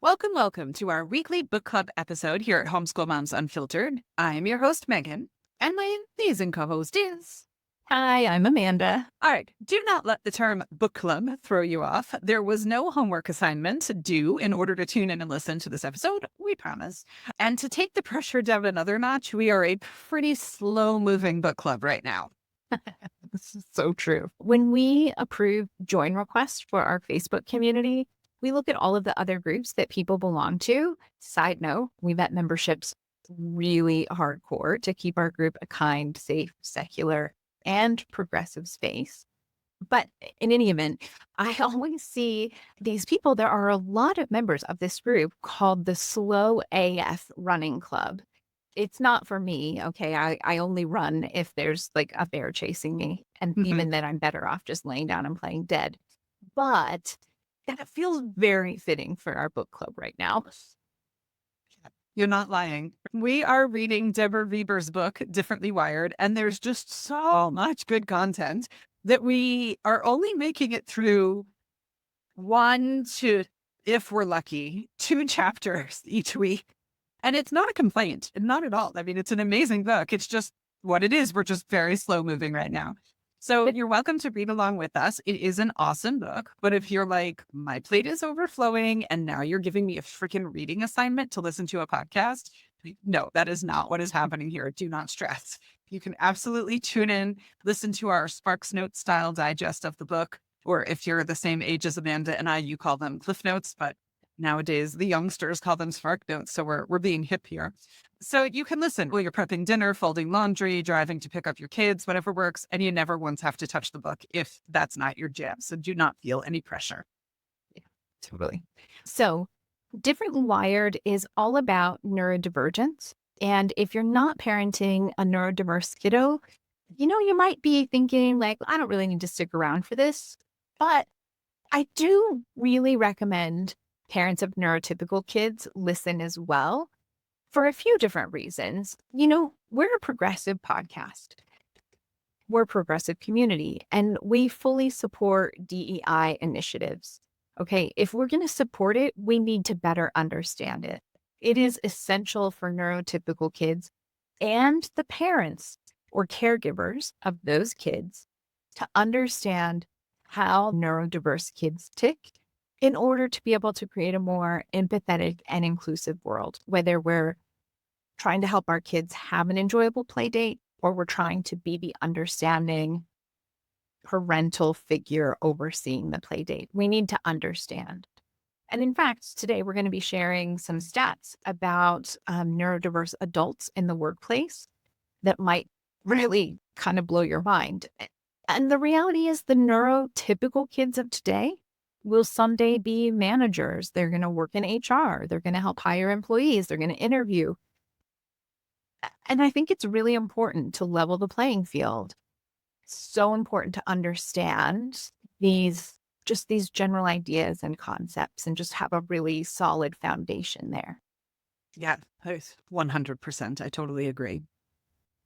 Welcome to our weekly book club episode here at Homeschool Moms Unfiltered. I'm your host, Megan, and my amazing co-host is... Hi, I'm Amanda. All right, do not let the term book club throw you off. There was no homework assignment due in order to tune in and listen to this episode, we promise. And to take the pressure down another notch, we are a pretty slow-moving book club right now. This is so true. When we approve join requests for our Facebook community, we look at all of the other groups that people belong to. Side note, we vet memberships really hardcore to keep our group a kind, safe, secular, and progressive space. But in any event, I always see these people. There are a lot of members of this group called the Slow AF Running Club. It's not for me. Okay. I only run if there's like a bear chasing me. And even then, I'm better off just laying down and playing dead. But that feels very fitting for our book club right now. You're not lying. We are reading Deborah Reber's book, Differently Wired, and there's just so much good content that we are only making it through one to, if we're lucky, two chapters each week. And it's not a complaint, not at all. I mean, it's an amazing book. It's just what it is. We're just very slow moving right now. So you're welcome to read along with us. It is an awesome book. But if you're like, my plate is overflowing and now you're giving me a freaking reading assignment to listen to a podcast, no, that is not what is happening here. Do not stress. You can absolutely tune in, listen to our Sparks Notes style digest of the book. Or if you're the same age as Amanda and I, you call them Cliff Notes, but nowadays the youngsters call them Spark Notes. So we're being hip here. So you can listen while you're prepping dinner, folding laundry, driving to pick up your kids, whatever works. And you never once have to touch the book if that's not your jam. So do not feel any pressure. Yeah, totally. So Differently Wired is all about neurodivergence. And if you're not parenting a neurodiverse kiddo, you might be thinking like, I don't really need to stick around for this. But I do really recommend parents of neurotypical kids listen as well for a few different reasons. We're a progressive podcast. We're a progressive community, and we fully support DEI initiatives. Okay, if we're going to support it, we need to better understand it. It is essential for neurotypical kids and the parents or caregivers of those kids to understand how neurodiverse kids tick in order to be able to create a more empathetic and inclusive world, whether we're trying to help our kids have an enjoyable play date or we're trying to be the understanding parental figure overseeing the play date. We need to understand. And in fact, today we're going to be sharing some stats about neurodiverse adults in the workplace that might really kind of blow your mind. And the reality is the neurotypical kids of today will someday be managers. They're going to work in HR. They're going to help hire employees. They're going to interview. And I think it's really important to level the playing field. So important to understand these general ideas and concepts and just have a really solid foundation there. Yeah, 100%. I totally agree.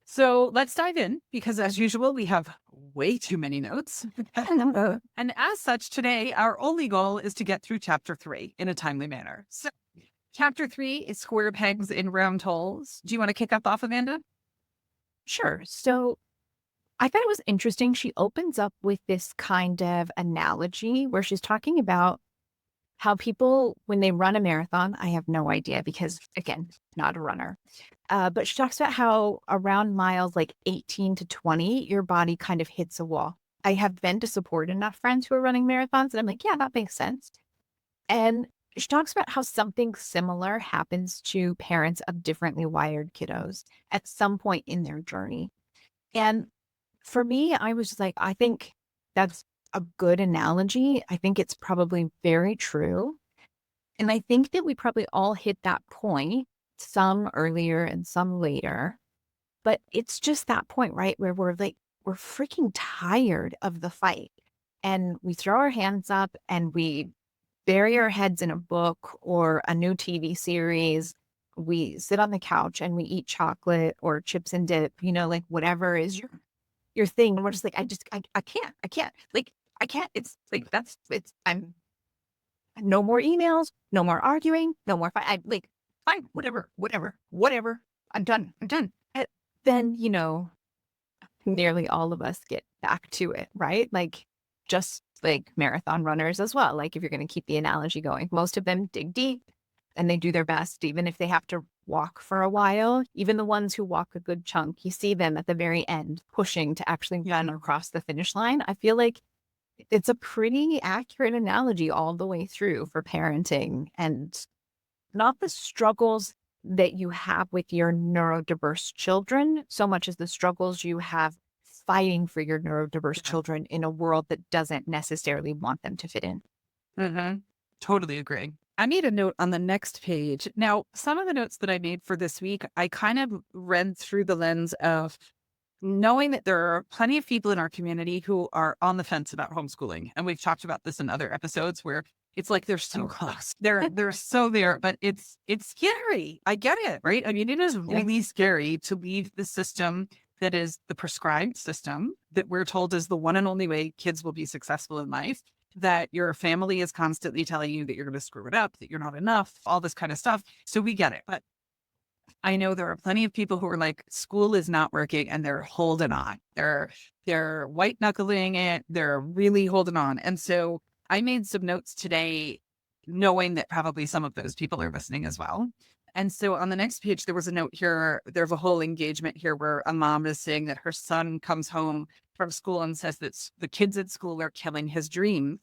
So let's dive in because as usual, we have way too many notes. And as such, today, our only goal is to get through chapter 3 in a timely manner. So chapter 3 is square pegs in round holes. Do you want to kick us off, Amanda? Sure. So I thought it was interesting. She opens up with this kind of analogy where she's talking about how people, when they run a marathon, I have no idea because, again, not a runner. But she talks about how around miles like 18 to 20, your body kind of hits a wall. I have been to support enough friends who are running marathons, and I'm like, yeah, that makes sense. And she talks about how something similar happens to parents of differently wired kiddos at some point in their journey. And for me, I was just like, I think that's a good analogy. I think it's probably very true. And I think that we probably all hit that point, some earlier and some later. But it's just that point, right, where we're freaking tired of the fight. And we throw our hands up and we bury our heads in a book or a new TV series. We sit on the couch and we eat chocolate or chips and dip, like whatever is your thing. And we're just like, I can't. Like, I can't. I'm No more emails, no more arguing, no more fight. I like, fine, whatever. I'm done. I'm done. And then, nearly all of us get back to it, right? Like, just like marathon runners as well. Like, if you're going to keep the analogy going, most of them dig deep and they do their best, even if they have to walk for a while. Even the ones who walk a good chunk, you see them at the very end pushing to actually run across the finish line. I feel like it's a pretty accurate analogy all the way through for parenting, and not the struggles that you have with your neurodiverse children so much as the struggles you have fighting for your neurodiverse children in a world that doesn't necessarily want them to fit in. Mm-hmm. Totally agree. I made a note on the next page. Now, some of the notes that I made for this week, I kind of read through the lens of knowing that there are plenty of people in our community who are on the fence about homeschooling. And we've talked about this in other episodes where it's like they're so close. They're so there, but it's scary. I get it, right? I mean, it is really scary to leave the system that is the prescribed system that we're told is the one and only way kids will be successful in life, that your family is constantly telling you that you're going to screw it up, that you're not enough, all this kind of stuff. So we get it. But I know there are plenty of people who are like, school is not working and they're holding on. They're white knuckling it. They're really holding on. And so I made some notes today, knowing that probably some of those people are listening as well. And so on the next page, there was a note here. There's a whole engagement here where a mom is saying that her son comes home from school and says that the kids at school are killing his dream.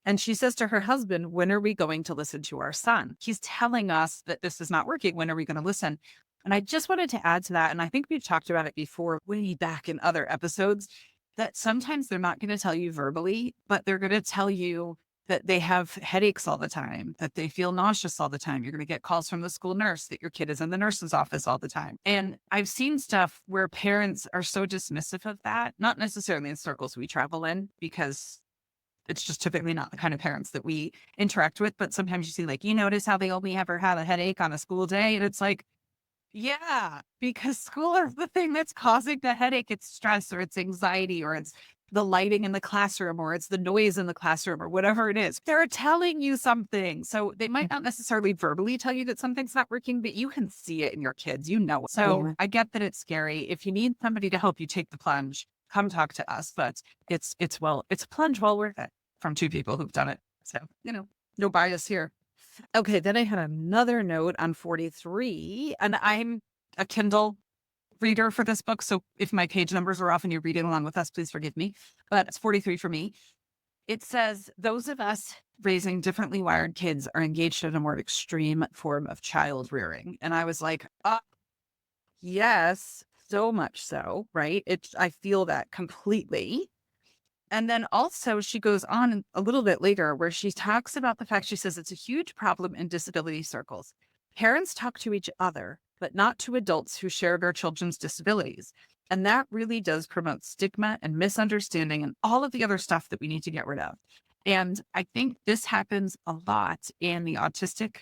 And she says to her husband, when are we going to listen to our son? He's telling us that this is not working. When are we going to listen? And I just wanted to add to that. And I think we've talked about it before, way back in other episodes, that sometimes they're not going to tell you verbally, but they're going to tell you that they have headaches all the time, that they feel nauseous all the time. You're going to get calls from the school nurse that your kid is in the nurse's office all the time. And I've seen stuff where parents are so dismissive of that, not necessarily in circles we travel in, because it's just typically not the kind of parents that we interact with. But sometimes you see, like, you notice how they only ever have a headache on a school day. And it's like, yeah, because school is the thing that's causing the headache. It's stress or it's anxiety or it's the lighting in the classroom or it's the noise in the classroom or whatever it is. They're telling you something. So they might not necessarily verbally tell you that something's not working, but you can see it in your kids. You know it. So I get that it's scary. If you need somebody to help you take the plunge, come talk to us. But it's a plunge well worth it from two people who've done it. So, no bias here. Okay, then I had another note on 43, and I'm a Kindle reader for this book. So if my page numbers are off and you're reading along with us, please forgive me. But it's 43 for me. It says, those of us raising differently wired kids are engaged in a more extreme form of child rearing. And I was like, yes, so much so, right? I feel that completely. And then also she goes on a little bit later where she talks about the fact, she says it's a huge problem in disability circles. Parents talk to each other, but not to adults who share their children's disabilities. And that really does promote stigma and misunderstanding and all of the other stuff that we need to get rid of. And I think this happens a lot in the autistic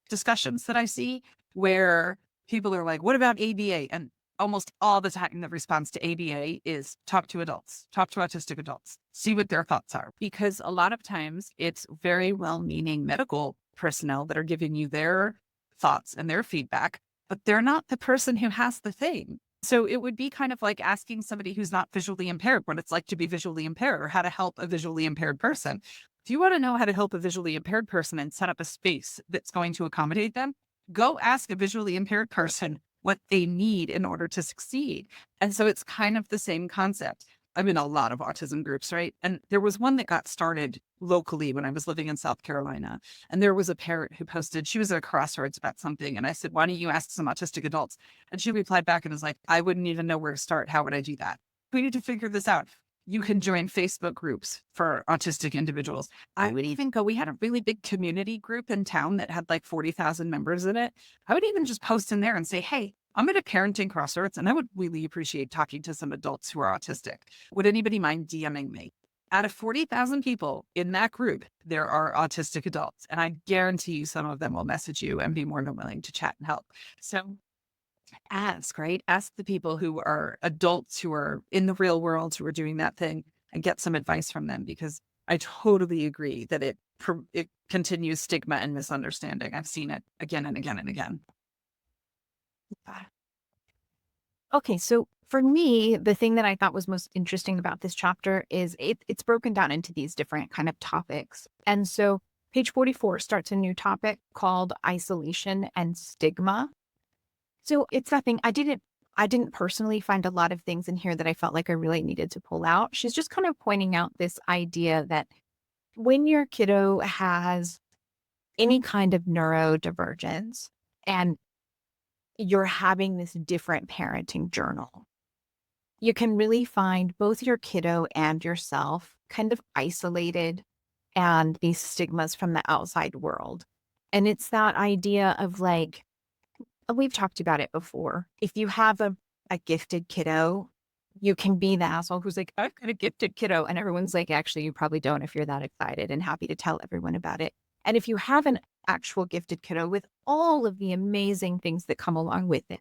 discussions that I see, where people are like, what about ABA? And almost all the time, the response to ABA is talk to adults, talk to autistic adults, see what their thoughts are. Because a lot of times it's very well-meaning medical personnel that are giving you their thoughts and their feedback, but they're not the person who has the thing. So it would be kind of like asking somebody who's not visually impaired what it's like to be visually impaired or how to help a visually impaired person. If you want to know how to help a visually impaired person and set up a space that's going to accommodate them, go ask a visually impaired person what they need in order to succeed. And so it's kind of the same concept. I'm in a lot of autism groups, right? And there was one that got started locally when I was living in South Carolina. And there was a parent who posted, she was at a crossroads about something. And I said, why don't you ask some autistic adults? And she replied back and was like, I wouldn't even know where to start. How would I do that? We need to figure this out. You can join Facebook groups for autistic individuals. I would even go, we had a really big community group in town that had like 40,000 members in it. I would even just post in there and say, hey, I'm at a parenting crossroads and I would really appreciate talking to some adults who are autistic. Would anybody mind DMing me? Out of 40,000 people in that group, there are autistic adults. And I guarantee you some of them will message you and be more than willing to chat and help. So ask, right? Ask the people who are adults who are in the real world, who are doing that thing, and get some advice from them, because I totally agree that it continues stigma and misunderstanding. I've seen it again and again and again. Okay, so for me, the thing that I thought was most interesting about this chapter is it's broken down into these different kind of topics. And so page 44 starts a new topic called isolation and stigma. So it's nothing I didn't personally find a lot of things in here that I felt like I really needed to pull out. She's just kind of pointing out this idea that when your kiddo has any kind of neurodivergence and you're having this different parenting journal, you can really find both your kiddo and yourself kind of isolated and these stigmas from the outside world. And it's that idea of like, we've talked about it before. If you have a gifted kiddo, you can be the asshole who's like, I've got a gifted kiddo. And everyone's like, actually, you probably don't if you're that excited and happy to tell everyone about it. And if you have an actual gifted kiddo with all of the amazing things that come along with it,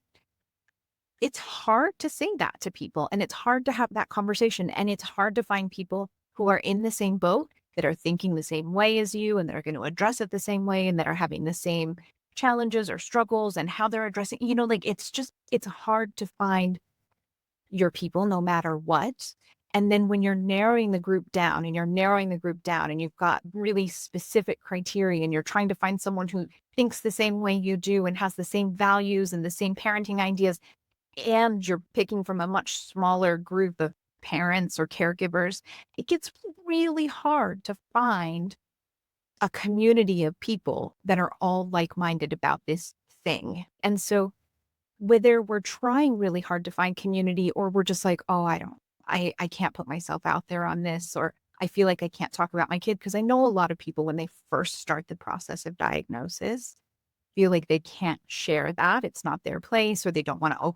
it's hard to say that to people and it's hard to have that conversation. And it's hard to find people who are in the same boat that are thinking the same way as you and that are going to address it the same way and that are having the same challenges or struggles and how they're addressing, like it's hard to find your people no matter what. And then when you're narrowing the group down and you're narrowing the group down and you've got really specific criteria and you're trying to find someone who thinks the same way you do and has the same values and the same parenting ideas, and you're picking from a much smaller group of parents or caregivers, it gets really hard to find a community of people that are all like-minded about this thing. And so whether we're trying really hard to find community or we're just like, oh, I can't put myself out there on this, or I feel like I can't talk about my kid. Because I know a lot of people when they first start the process of diagnosis feel like they can't share that. It's not their place, or they don't want to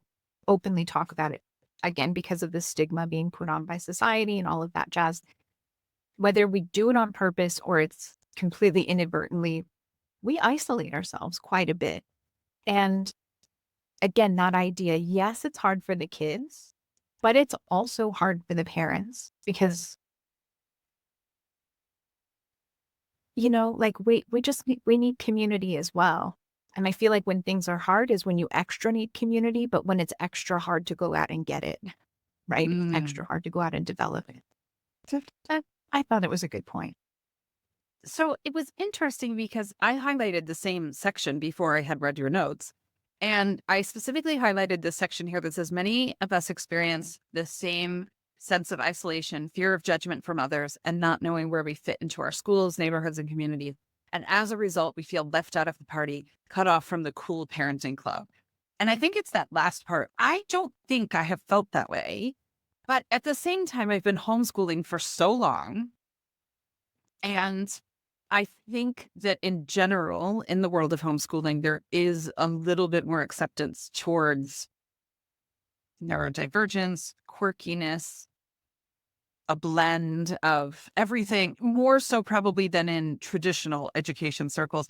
openly talk about it again because of the stigma being put on by society and all of that jazz. Whether we do it on purpose or it's completely inadvertently, we isolate ourselves quite a bit. And again, that idea, yes, it's hard for the kids, but it's also hard for the parents because, like we need community as well. And I feel like when things are hard is when you extra need community, but when it's extra hard to go out and get it, right? Mm. Extra hard to go out and develop it. So I thought it was a good point. So it was interesting because I highlighted the same section before I had read your notes. And I specifically highlighted this section here that says many of us experience the same sense of isolation, fear of judgment from others, and not knowing where we fit into our schools, neighborhoods, and communities. And as a result, we feel left out of the party, cut off from the cool parenting club. And I think it's that last part. I don't think I have felt that way. But at the same time, I've been homeschooling for so long. And I think that in general, in the world of homeschooling, there is a little bit more acceptance towards neurodivergence, quirkiness, a blend of everything, more so probably than in traditional education circles.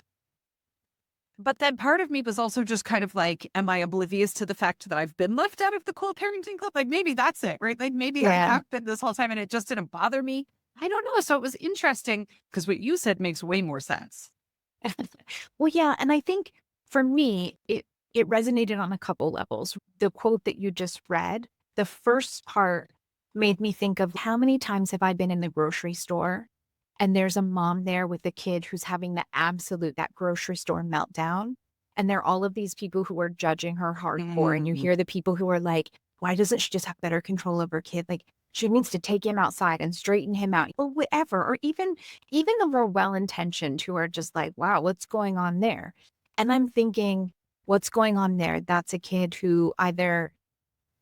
But then part of me was also just kind of like, am I oblivious to the fact that I've been left out of the cool parenting club? Like maybe that's it, right? Like maybe I Yeah. have been this whole time and it just didn't bother me. I don't know. So it was interesting because what you said makes way more sense. Well, yeah. And I think for me, it resonated on a couple levels. The quote that you just read, the first part made me think of how many times have I been in the grocery store and there's a mom there with a kid who's having that grocery store meltdown. And there are all of these people who are judging her hardcore. And you Mm. hear the people who are like, why doesn't she just have better control of her kid? Like, she needs to take him outside and straighten him out or whatever. Or even the more well-intentioned who are just like, wow, what's going on there? And I'm thinking, what's going on there? That's a kid who either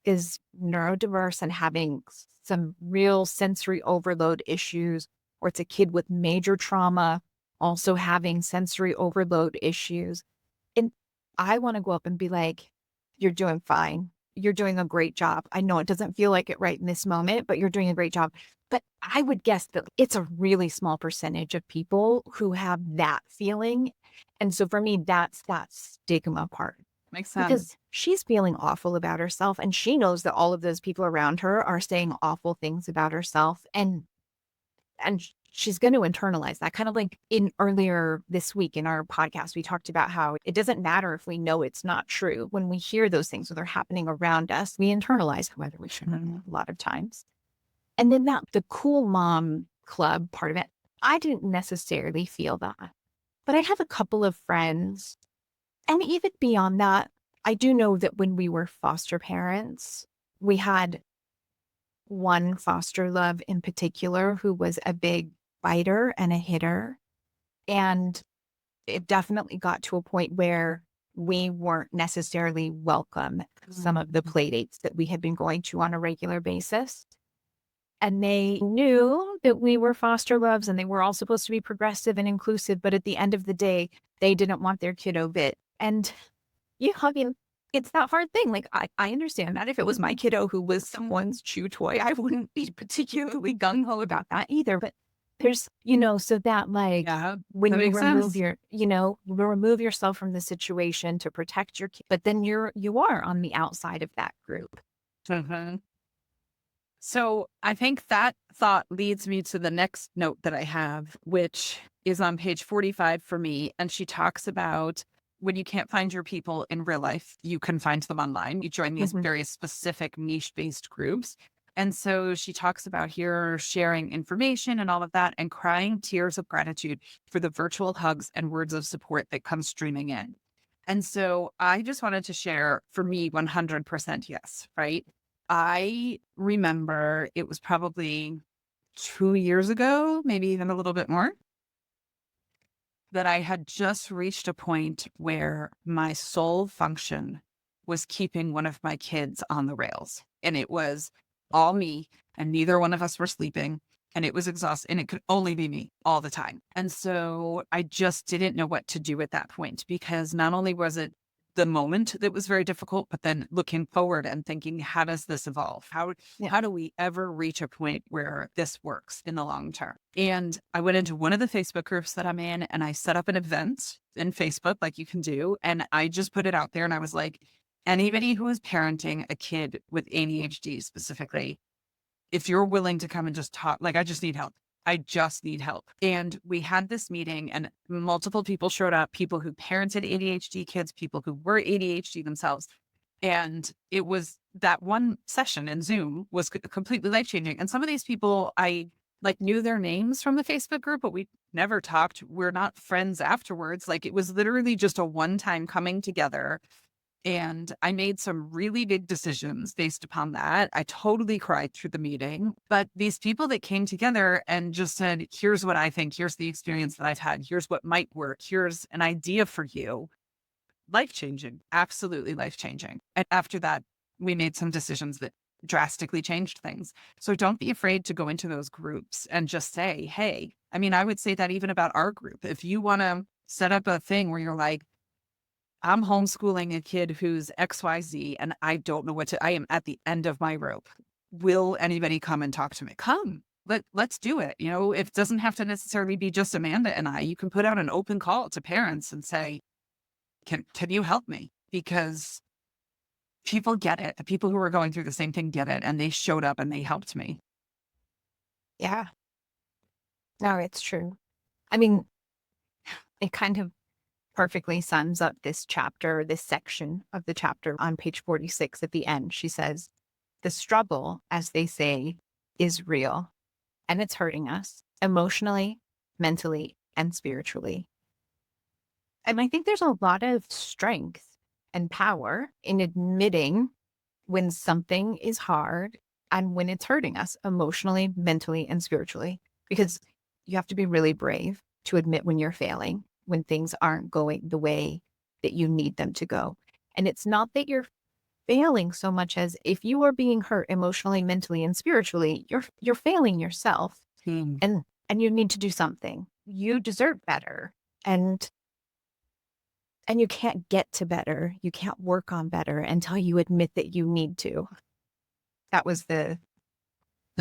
is neurodiverse and having some real sensory overload issues, or it's a kid with major trauma, also having sensory overload issues. And I want to go up and be like, you're doing fine. You're doing a great job. I know it doesn't feel like it right in this moment, but you're doing a great job. But I would guess that it's a really small percentage of people who have that feeling. And so for me, that's that stigma part Makes because sense. she's feeling awful about herself and she knows that all of those people around her are saying awful things about herself and she's going to internalize that. Kind of like in earlier this week in our podcast, we talked about how it doesn't matter if we know it's not true. When we hear those things when they're happening around us, we internalize whether we shouldn't a lot of times. And then the cool mom club part of it, I didn't necessarily feel that. But I have a couple of friends, and even beyond that, I do know that when we were foster parents, we had one foster love in particular who was a big biter and a hitter. And it definitely got to a point where we weren't necessarily welcome at some of the play dates that we had been going to on a regular basis. And they knew that we were foster loves and they were all supposed to be progressive and inclusive. But at the end of the day, they didn't want their kiddo bit. And I mean, it's that hard thing. Like, I understand that if it was my kiddo who was someone's chew toy, I wouldn't be particularly gung-ho about that either. But there's, so that like, Yeah, when that you makes remove sense. you remove yourself from the situation to protect your kid, but then you are on the outside of that group. Mhm. So I think that thought leads me to the next note that I have, which is on page 45 for me. And she talks about when you can't find your people in real life, you can find them online. You join these Mhm. very specific niche based groups. And so she talks about here sharing information and all of that and crying tears of gratitude for the virtual hugs and words of support that come streaming in. And so I just wanted to share for me 100% yes, right? I remember it was probably 2 years ago, maybe even a little bit more, that I had just reached a point where my sole function was keeping one of my kids on the rails. And it was all me, and neither one of us were sleeping. And it was exhausting, and it could only be me all the time. And so I just didn't know what to do at that point because not only was it the moment that was very difficult, but then looking forward and thinking, how does this evolve? Yeah. How do we ever reach a point where this works in the long term? And I went into one of the Facebook groups that I'm in and I set up an event in Facebook, like you can do. And I just put it out there and I was like, anybody who is parenting a kid with ADHD specifically, if you're willing to come and just talk, like, I just need help. I just need help. And we had this meeting and multiple people showed up, people who parented ADHD kids, people who were ADHD themselves. And it was that one session in Zoom was completely life changing. And some of these people, I like knew their names from the Facebook group, but we never talked. We're not friends afterwards. Like it was literally just a one time coming together. And I made some really big decisions based upon that. I totally cried through the meeting. But these people that came together and just said, here's what I think, here's the experience that I've had, here's what might work, here's an idea for you. Life changing, absolutely life changing. And after that, we made some decisions that drastically changed things. So don't be afraid to go into those groups and just say, hey, I mean, I would say that even about our group. If you want to set up a thing where you're like, I'm homeschooling a kid who's XYZ and I don't know I am at the end of my rope. Will anybody come and talk to me? Come. Let's do it. It doesn't have to necessarily be just Amanda and I. You can put out an open call to parents and say, can you help me? Because people get it. The people who are going through the same thing get it. And they showed up and they helped me. Yeah. No, it's true. I mean, it kind of perfectly sums up this chapter, this section of the chapter on page 46 at the end. She says, the struggle, as they say, is real and it's hurting us emotionally, mentally, and spiritually. And I think there's a lot of strength and power in admitting when something is hard and when it's hurting us emotionally, mentally, and spiritually, because you have to be really brave to admit when you're failing, when things aren't going the way that you need them to go. And it's not that you're failing so much as if you are being hurt emotionally, mentally, and spiritually, you're failing yourself Hmm. and you need to do something. You deserve better. And you can't get to better. You can't work on better until you admit that you need to. That was the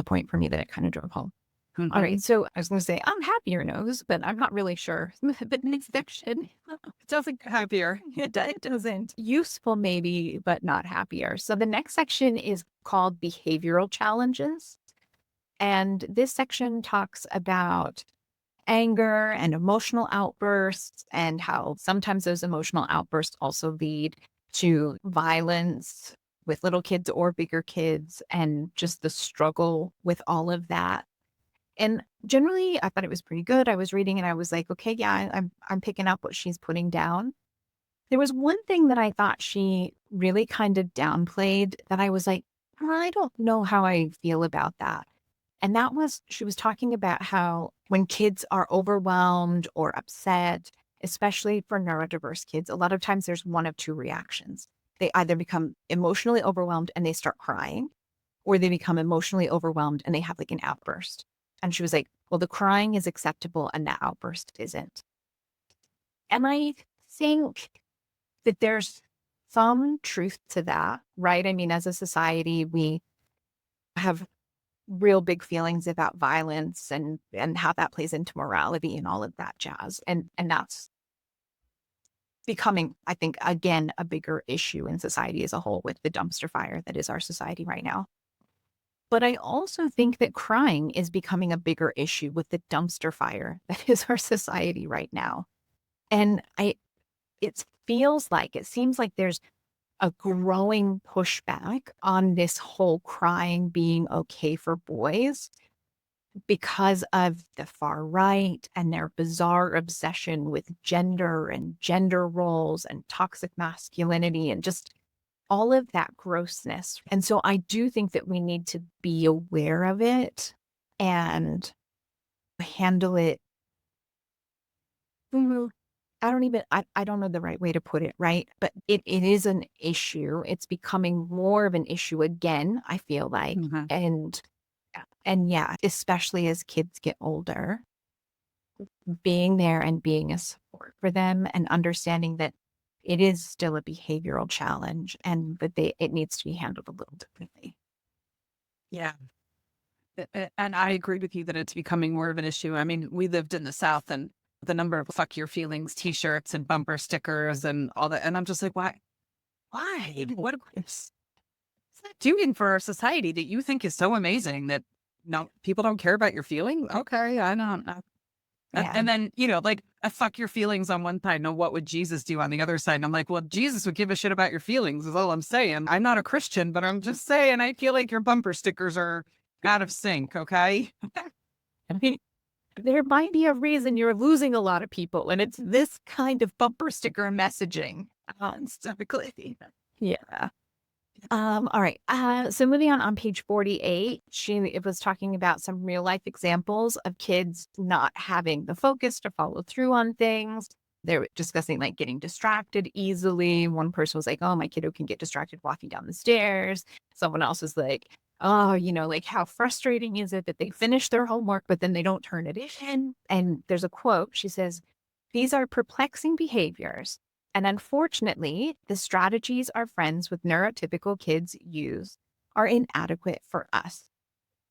point for me that it kind of drove home. Mhm. All right. So I was going to say, I'm happier knows, but I'm not really sure. But next section, It doesn't get happier. it doesn't. Useful maybe, but not happier. So the next section is called behavioral challenges. And this section talks about anger and emotional outbursts and how sometimes those emotional outbursts also lead to violence with little kids or bigger kids and just the struggle with all of that. And generally, I thought it was pretty good. I was reading and I was like, okay, yeah, I'm picking up what she's putting down. There was one thing that I thought she really kind of downplayed that I was like, I don't know how I feel about that. And that was, she was talking about how when kids are overwhelmed or upset, especially for neurodiverse kids, a lot of times there's one of two reactions. They either become emotionally overwhelmed and they start crying, or they become emotionally overwhelmed and they have like an outburst. And she was like, well, the crying is acceptable and the outburst isn't. And I think that there's some truth to that, right? I mean, as a society, we have real big feelings about violence and how that plays into morality and all of that jazz. And that's becoming, I think, again, a bigger issue in society as a whole with the dumpster fire that is our society right now. But I also think that crying is becoming a bigger issue with the dumpster fire that is our society right now. And it feels like, it seems like there's a growing pushback on this whole crying being okay for boys because of the far right and their bizarre obsession with gender and gender roles and toxic masculinity and just all of that grossness. And so I do think that we need to be aware of it and handle it. I don't know the right way to put it, right? But it is an issue. It's becoming more of an issue again, I feel like. Mhm. And yeah, especially as kids get older, being there and being a support for them and understanding that it is still a behavioral challenge and that it needs to be handled a little differently. Yeah. And I agree with you that it's becoming more of an issue. I mean, we lived in the South and the number of fuck your feelings t-shirts and bumper stickers and all that. And I'm just like, why? Why? What's that doing for our society that you think is so amazing that no people don't care about your feelings? Okay, I don't know. Yeah. And then, like, fuck your feelings on one side. No, what would Jesus do on the other side? And I'm like, well, Jesus would give a shit about your feelings, is all I'm saying. I'm not a Christian, but I'm just saying, I feel like your bumper stickers are out of sync. Okay. I mean, there might be a reason you're losing a lot of people, and it's this kind of bumper sticker messaging. Specifically. Yeah. All right. So moving on page 48, it was talking about some real life examples of kids not having the focus to follow through on things. They were discussing like getting distracted easily. One person was like, oh, my kiddo can get distracted walking down the stairs. Someone else was like, oh, like how frustrating is it that they finish their homework, but then they don't turn it in? And there's a quote. She says, these are perplexing behaviors. And unfortunately, the strategies our friends with neurotypical kids use are inadequate for us.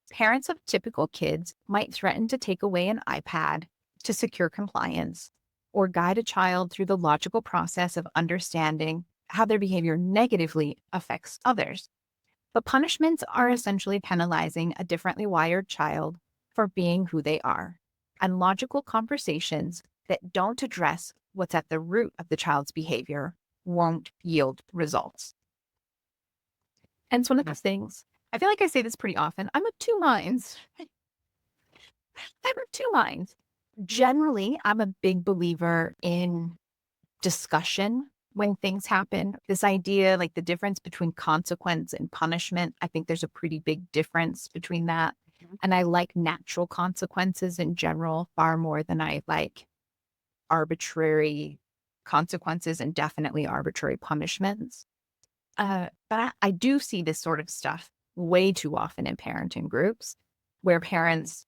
Parents of typical kids might threaten to take away an iPad to secure compliance or guide a child through the logical process of understanding how their behavior negatively affects others. But punishments are essentially penalizing a differently wired child for being who they are, and logical conversations that don't address what's at the root of the child's behavior won't yield results. And it's one of those things, I feel like I say this pretty often. I'm of two minds. I'm of two minds. Generally, I'm a big believer in discussion when things happen. This idea, like the difference between consequence and punishment, I think there's a pretty big difference between that. And I like natural consequences in general far more than I like arbitrary consequences and definitely arbitrary punishments. But I do see this sort of stuff way too often in parenting groups where parents,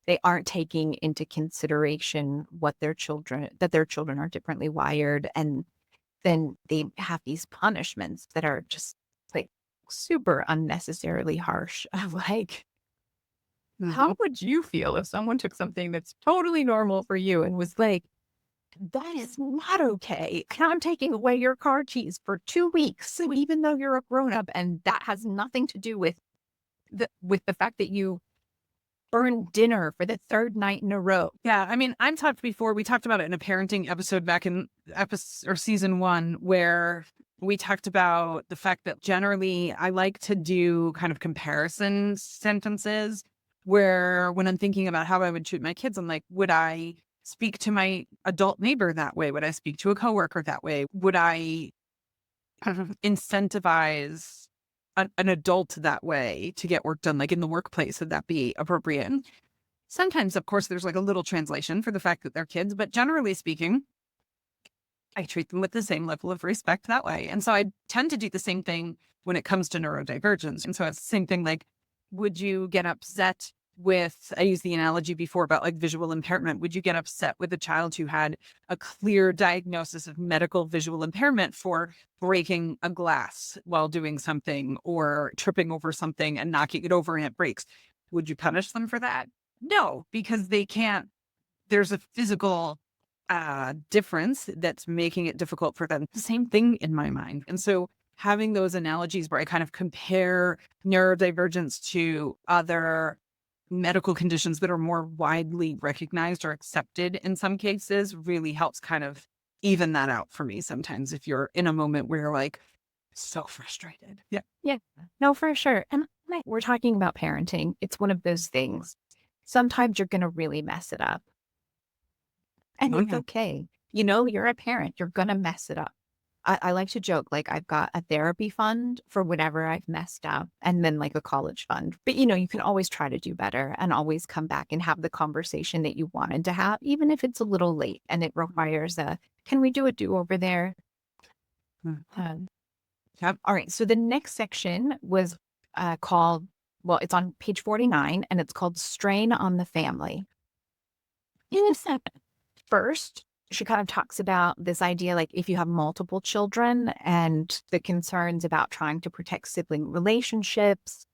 they aren't taking into consideration that their children are differently wired. And then they have these punishments that are just like super unnecessarily harsh. Of like, how would you feel if someone took something that's totally normal for you and was like, that is not okay. And I'm taking away your car keys for 2 weeks. So even though you're a grown up, and that has nothing to do with the fact that you burn dinner for the third night in a row. Yeah, I mean, I'm talked before. We talked about it in a parenting episode back in episode or season 1, where we talked about the fact that generally I like to do kind of comparison sentences where when I'm thinking about how I would treat my kids, I'm like, would I speak to my adult neighbor that way? Would I speak to a coworker that way? Would I incentivize an adult that way to get work done, like in the workplace? Would that be appropriate? And sometimes, of course, there's like a little translation for the fact that they're kids, but generally speaking, I treat them with the same level of respect that way. And so I tend to do the same thing when it comes to neurodivergence. And so it's the same thing like, would you get upset with, I used the analogy before about like visual impairment. Would you get upset with a child who had a clear diagnosis of medical visual impairment for breaking a glass while doing something or tripping over something and knocking it over and it breaks? Would you punish them for that? No, because they can't, there's a physical difference that's making it difficult for them. The same thing in my mind. And so having those analogies where I kind of compare neurodivergence to other medical conditions that are more widely recognized or accepted in some cases really helps kind of even that out for me sometimes if you're in a moment where you're like so frustrated. Yeah. Yeah, no, for sure. And we're talking about parenting. It's one of those things. Sometimes you're going to really mess it up. And it's Okay. okay. You know, you're a parent. You're going to mess it up. I like to joke, like I've got a therapy fund for whatever I've messed up and then like a college fund. But, you know, you can always try to do better and always come back and have the conversation that you wanted to have, even if it's a little late and it requires can we do a do-over there? Um, Yep. all right. So the next section was called, well, it's on page 49 and it's called Strain on the Family. First, she kind of talks about this idea, like if you have multiple children and the concerns about trying to protect sibling relationships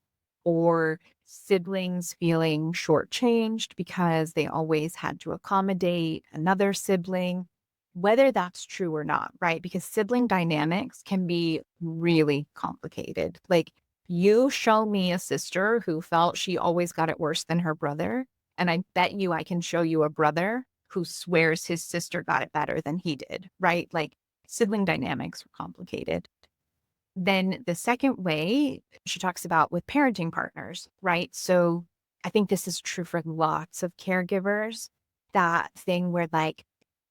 or siblings feeling shortchanged because they always had to accommodate another sibling, whether that's true or not, right? Because sibling dynamics can be really complicated. Like you show me a sister who felt she always got it worse than her brother, and I bet you I can show you a brother who swears his sister got it better than he did, right? Like sibling dynamics are complicated. Then the second way she talks about with parenting partners, right? So I think this is true for lots of caregivers, that thing where like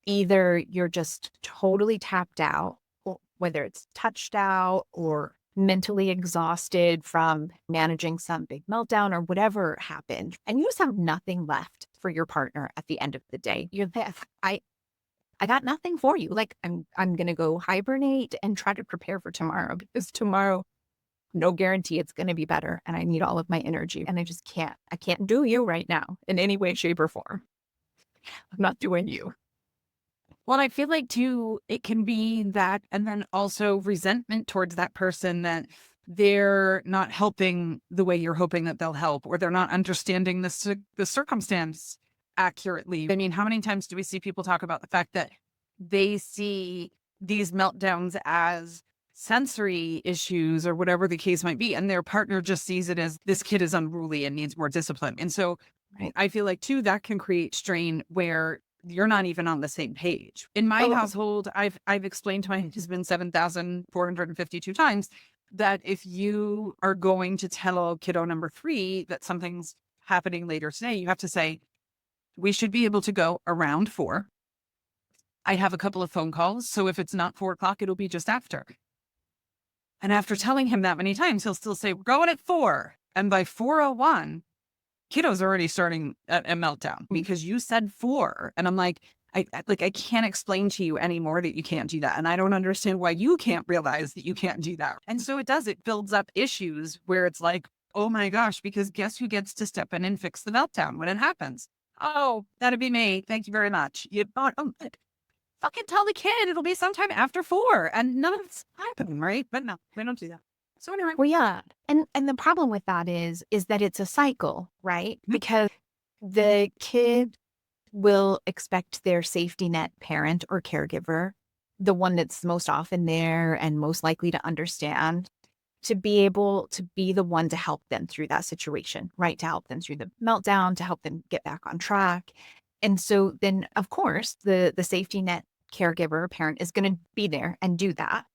either you're just totally tapped out, or whether it's touched out or mentally exhausted from managing some big meltdown or whatever happened, and you just have nothing left for your partner at the end of the day. You're there. I got nothing for you. Like I'm gonna go hibernate and try to prepare for tomorrow, because tomorrow, no guarantee it's gonna be better. And I need all of my energy. And I can't do you right now in any way, shape, or form. I'm not doing you. Well, I feel like too, it can be that, and then also resentment towards that person that they're not helping the way you're hoping that they'll help, or they're not understanding the circumstance accurately. I mean, how many times do we see people talk about the fact that they see these meltdowns as sensory issues or whatever the case might be, and their partner just sees it as this kid is unruly and needs more discipline. And so Right. I feel like too, that can create strain where you're not even on the same page. In my household, I've explained to my husband 7,452 times that if you are going to tell kiddo number 3 that something's happening later today, you have to say, we should be able to go around 4. I have a couple of phone calls, so if it's not 4 o'clock, it'll be just after. And after telling him that many times, he'll still say, we're going at 4. And by 4:01, kiddo's already starting a meltdown because you said 4. And I'm like, I can't explain to you anymore that you can't do that. And I don't understand why you can't realize that you can't do that. And so it builds up issues where it's like, oh my gosh, because guess who gets to step in and fix the meltdown when it happens? Oh, that'd be me. Thank you very much. You fucking tell the kid it'll be sometime after 4 and none of it's happening, right? But no, we don't do that. So anyway. Well, yeah. And the problem with that is that it's a cycle, right? Because the kid will expect their safety net parent or caregiver, the one that's most often there and most likely to understand, to be able to be the one to help them through that situation, right? To help them through the meltdown, to help them get back on track. And so then, of course, the safety net caregiver parent is going to be there and do that.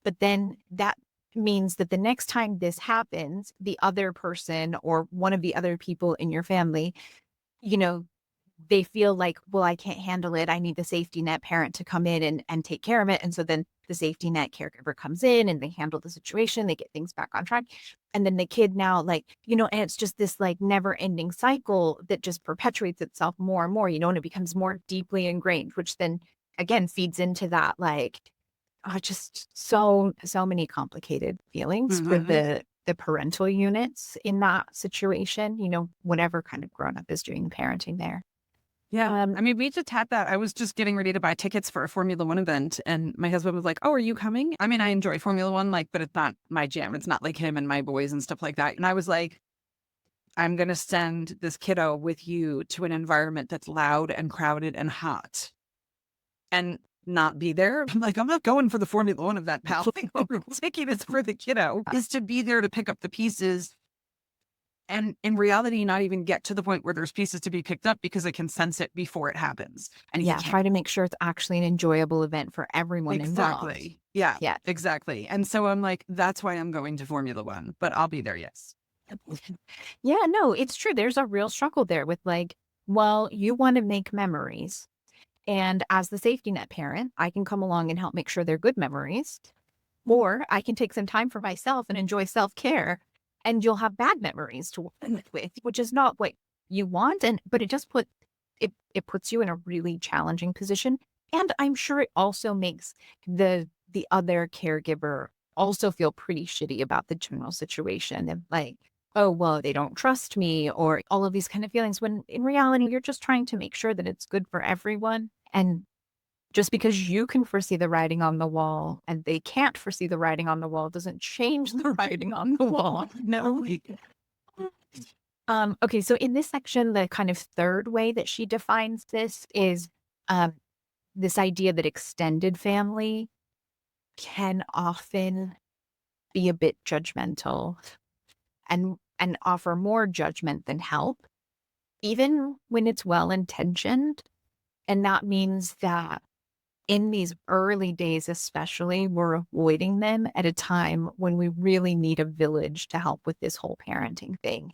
But then that means that the next time this happens, the other person or one of the other people in your family, you know, they feel like, well, I can't handle it. I need the safety net parent to come in and take care of it. And so then the safety net caregiver comes in and they handle the situation, they get things back on track. And then the kid now, like, and it's just this like never ending cycle that just perpetuates itself more and more, and it becomes more deeply ingrained, which then again feeds into that, like, just so many complicated feelings for the parental units in that situation, whatever kind of grown up is doing the parenting there. Yeah. I mean, we just had that. I was just getting ready to buy tickets for a Formula One event. And my husband was like, oh, are you coming? I mean, I enjoy Formula One, but it's not my jam. It's not like him and my boys and stuff like that. And I was like, I'm going to send this kiddo with you to an environment that's loud and crowded and hot and not be there. I'm like, I'm not going for the Formula One event, pal. The ticket is for the kiddo, is to be there to pick up the pieces. And in reality, not even get to the point where there's pieces to be picked up because I can sense it before it happens. And try to make sure it's actually an enjoyable event for everyone involved. Exactly. Yeah, exactly. And so I'm like, that's why I'm going to Formula One, but I'll be there. Yes. Yeah, no, it's true. There's a real struggle there with like, well, you want to make memories. And as the safety net parent, I can come along and help make sure they're good memories. Or I can take some time for myself and enjoy self-care. And you'll have bad memories to work with, which is not what you want. But it just it puts you in a really challenging position. And I'm sure it also makes the other caregiver also feel pretty shitty about the general situation of like, oh, well, they don't trust me, or all of these kind of feelings, when in reality, you're just trying to make sure that it's good for everyone. And just because you can foresee the writing on the wall and they can't foresee the writing on the wall doesn't change the writing on the wall. No. Okay, so in this section, the kind of third way that she defines this is this idea that extended family can often be a bit judgmental and offer more judgment than help, even when it's well-intentioned. And that means that in these early days, especially, we're avoiding them at a time when we really need a village to help with this whole parenting thing.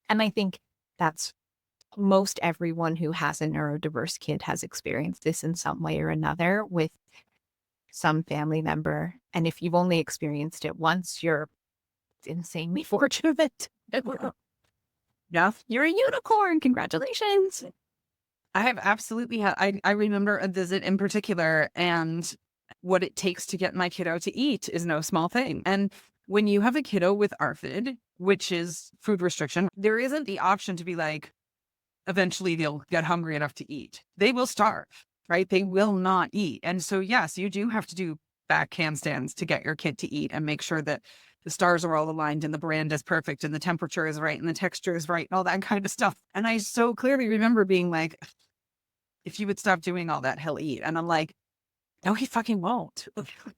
And I think that's most everyone who has a neurodiverse kid has experienced this in some way or another with some family member. And if you've only experienced it once, you're insanely fortunate. Yeah. You're a unicorn. Congratulations. I have absolutely had, I remember a visit in particular, and what it takes to get my kiddo to eat is no small thing. And when you have a kiddo with ARFID, which is food restriction, there isn't the option to be like, eventually they'll get hungry enough to eat. They will starve, right? They will not eat. And so, yes, you do have to do back handstands to get your kid to eat and make sure that the stars are all aligned and the brand is perfect and the temperature is right and the texture is right and all that kind of stuff. And I so clearly remember being like, if you would stop doing all that, he'll eat. And I'm like, no, he fucking won't.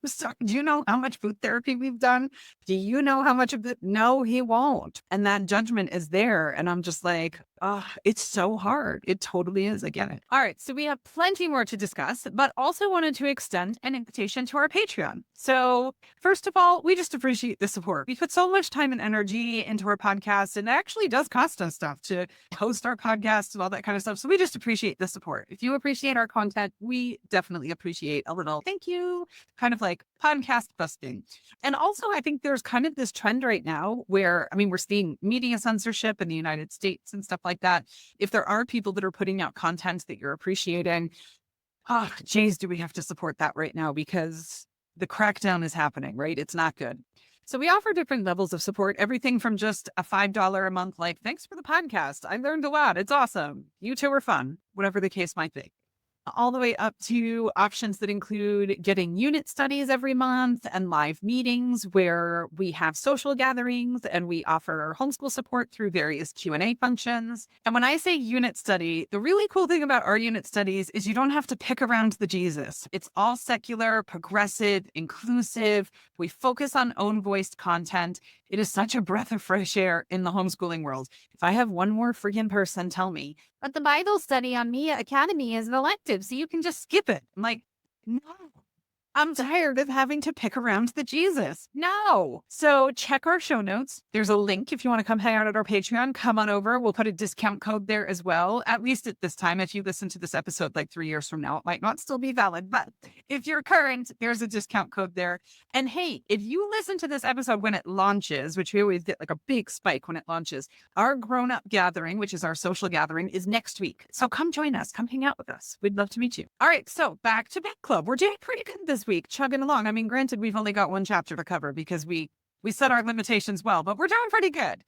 So, do you know how much food therapy we've done? Do you know how much of it? No, he won't. And that judgment is there. And I'm just like, oh, it's so hard. It totally is. I get it. All right. So we have plenty more to discuss, but also wanted to extend an invitation to our Patreon. So first of all, we just appreciate the support. We put so much time and energy into our podcast, and it actually does cost us stuff to host our podcast and all that kind of stuff. So we just appreciate the support. If you appreciate our content, we definitely appreciate a little thank you, kind of like podcast busting. And also, I think there's kind of this trend right now where, I mean, we're seeing media censorship in the United States and stuff like that. If there are people that are putting out content that you're appreciating, geez, do we have to support that right now? Because the crackdown is happening, right? It's not good. So we offer different levels of support, everything from just a $5 a month, like, thanks for the podcast. I learned a lot. It's awesome. You two are fun, whatever the case might be. all the way up to options that include getting unit studies every month and live meetings where we have social gatherings and we offer homeschool support through various Q&A functions. And when I say unit study, the really cool thing about our unit studies is you don't have to pick around the Jesus. It's all secular, progressive, inclusive. We focus on own voiced content. It is such a breath of fresh air in the homeschooling world. If I have one more freaking person tell me, but the Bible study on Mia Academy is an elective, so you can just skip it. I'm like, no, I'm tired of having to pick around the Jesus. No. So check our show notes. There's a link if you want to come hang out at our Patreon. Come on over. We'll put a discount code there as well. At least at this time, if you listen to this episode like 3 years from now, it might not still be valid. But if you're current, there's a discount code there. And hey, if you listen to this episode when it launches, which we always get like a big spike when it launches, our grown-up gathering, which is our social gathering, is next week. So come join us. Come hang out with us. We'd love to meet you. All right. So back to book club. We're doing pretty good this week, chugging along. I mean, granted, we've only got one chapter to cover because we set our limitations well, but we're doing pretty good.